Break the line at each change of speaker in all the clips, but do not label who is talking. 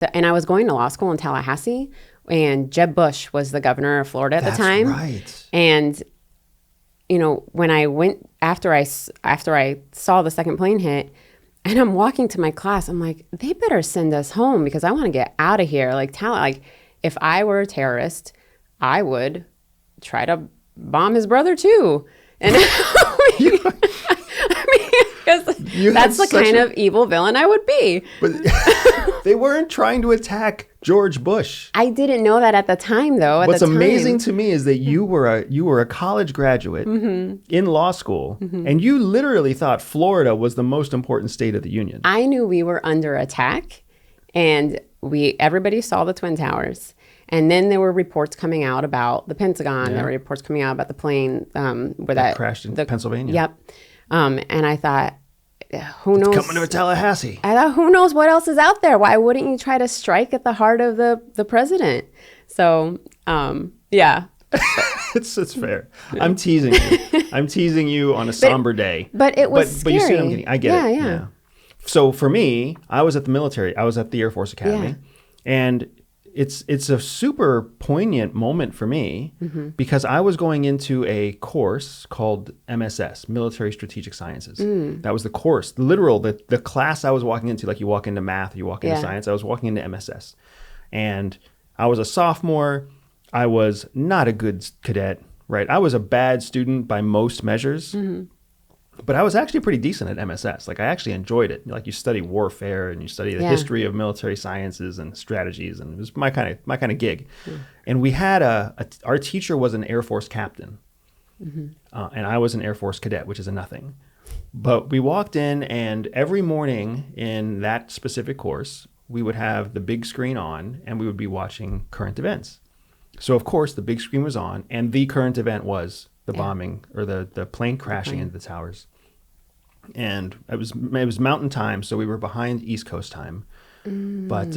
and I was going to law school in Tallahassee, and Jeb Bush was the governor of Florida at the time.
That's right.
And, when I went, after I saw the second plane hit, and I'm walking to my class, I'm like, they better send us home because I want to get out of here. Like, if I were a terrorist, I would try to bomb his brother too. And because that's the kind of evil villain I would be.
But they weren't trying to attack George Bush.
I didn't know that at the time, though.
What's amazing to me is that you were a college graduate in law school, and you literally thought Florida was the most important state of the union.
I knew we were under attack, and everybody saw the Twin Towers. And then there were reports coming out about the Pentagon. Yeah. There were reports coming out about the plane where that
crashed in Pennsylvania.
Yep. And I thought, who knows?
It's coming to Tallahassee.
I thought, who knows what else is out there? Why wouldn't you try to strike at the heart of the president? So, yeah.
It's fair. I'm teasing you. I'm teasing you on a somber day.
But it was scary.
But you see what I'm getting? I get it. Yeah. So for me, I was at the military. I was at the Air Force Academy. And it's a super poignant moment for me because I was going into a course called MSS, Military Strategic Sciences. That was the course, the class I was walking into, like you walk into math, you walk into science. I was walking into MSS. And I was a sophomore. I was not a good cadet, right? I was a bad student by most measures. But I was actually pretty decent at MSS. Like I actually enjoyed it. Like you study warfare and you study the history of military sciences and strategies, and it was my kind of gig. And we had our teacher was an Air Force captain, and I was an Air Force cadet, which is a nothing. But we walked in, and every morning in that specific course, we would have the big screen on, and we would be watching current events. So of course the big screen was on, and the current event was the bombing or the plane crashing into the towers. And it was mountain time, so we were behind East Coast time. But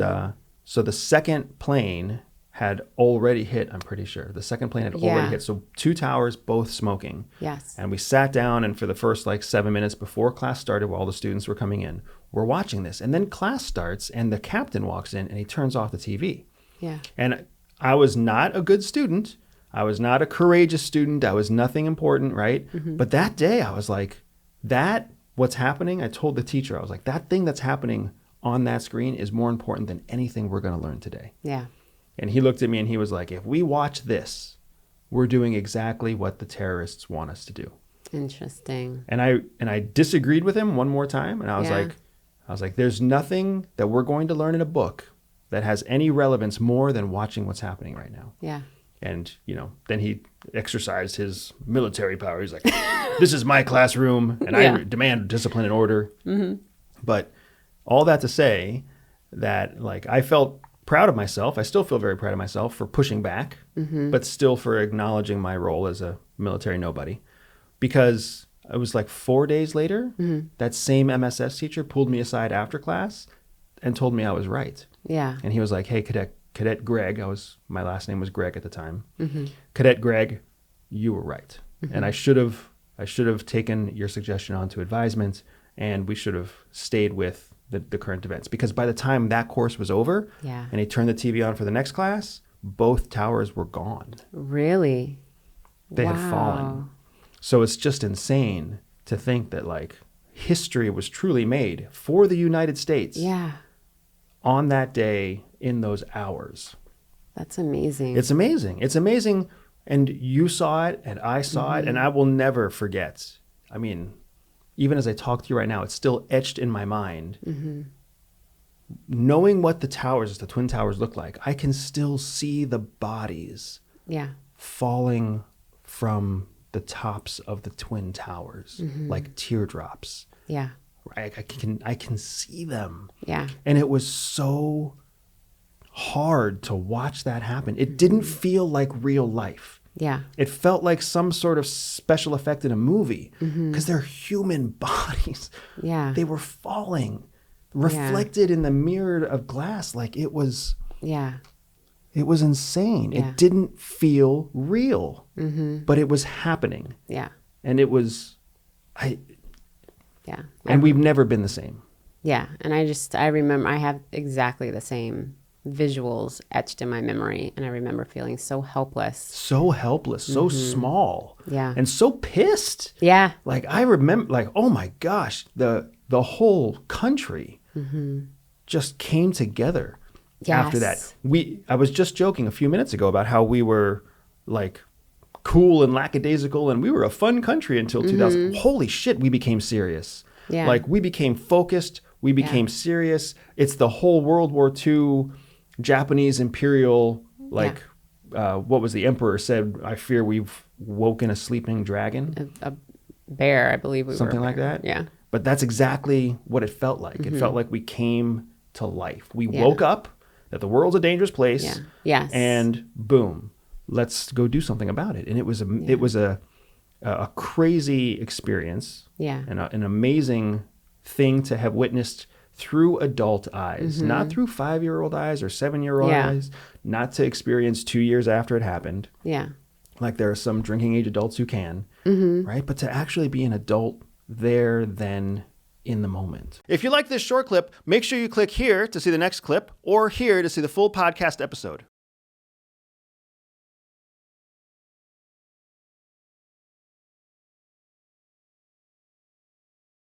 so the second plane had already hit, I'm pretty sure. The second plane had already hit. So 2 towers, both smoking.
Yes.
And we sat down, and for the first 7 minutes before class started, while the students were coming in, we're watching this. And then class starts, and the captain walks in, and he turns off the TV.
Yeah.
And I was not a good student. I was not a courageous student. I was nothing important, right? But that day I was like, what's happening? I told the teacher, I was like, that thing that's happening on that screen is more important than anything we're going to learn today.
Yeah.
And he looked at me and he was like, if we watch this, we're doing exactly what the terrorists want us to do.
Interesting.
And I disagreed with him one more time. And I was like, there's nothing that we're going to learn in a book that has any relevance more than watching what's happening right now.
Yeah.
And, then he exercised his military power. He's like, this is my classroom, and I demand discipline and order. But all that to say that, I felt proud of myself. I still feel very proud of myself for pushing back, but still for acknowledging my role as a military nobody. Because it was 4 days later, that same MSS teacher pulled me aside after class and told me I was right.
Yeah.
And he was like, hey, Cadet Greg, my last name was Greg at the time. Cadet Greg, you were right. And I should have taken your suggestion on to advisement, and we should have stayed with the current events. Because by the time that course was over, and he turned the TV on for the next class, both towers were gone.
Really?
They had fallen. So it's just insane to think that history was truly made for the United States.
Yeah.
On that day, in those hours.
That's amazing.
It's amazing. It's amazing. And you saw it, and I saw it, and I will never forget. I mean, even as I talk to you right now, it's still etched in my mind. Knowing what the Twin Towers look like, I can still see the bodies falling from the tops of the Twin Towers like teardrops.
Yeah.
Right? I can see them.
Yeah.
And it was so hard to watch that happen. It didn't feel like real life.
Yeah.
It felt like some sort of special effect in a movie because they're human bodies.
Yeah.
They were falling, reflected in the mirror of glass. It was insane.
Yeah.
It didn't feel real, but it was happening.
Yeah.
And it was,
Yeah.
and we've never been the same.
Yeah. And I remember I have exactly the same visuals etched in my memory. And I remember feeling so helpless.
So helpless, so small.
Yeah.
And so pissed.
Yeah.
Like I remember, like, oh my gosh, the whole country just came together after that. I was just joking a few minutes ago about how we were like cool and lackadaisical and we were a fun country until 2000. Holy shit, we became serious.
Yeah.
Like we became focused, we became serious. It's the whole World War II Japanese imperial, like what was the emperor said, I fear we've woken a sleeping dragon.
A bear, I believe we
Something
were.
like that.
Yeah.
But that's exactly what it felt like. It felt like we came to life. We woke up that the world's a dangerous place.
Yeah. Yes.
And boom, let's go do something about it. And it was a crazy experience.
Yeah.
And an amazing thing to have witnessed through adult eyes, not through 5-year-old eyes or 7-year-old eyes, not to experience 2 years after it happened.
Yeah.
Like there are some drinking age adults who can, right? But to actually be an adult there then in the moment. If you like this short clip, make sure you click here to see the next clip or here to see the full podcast episode.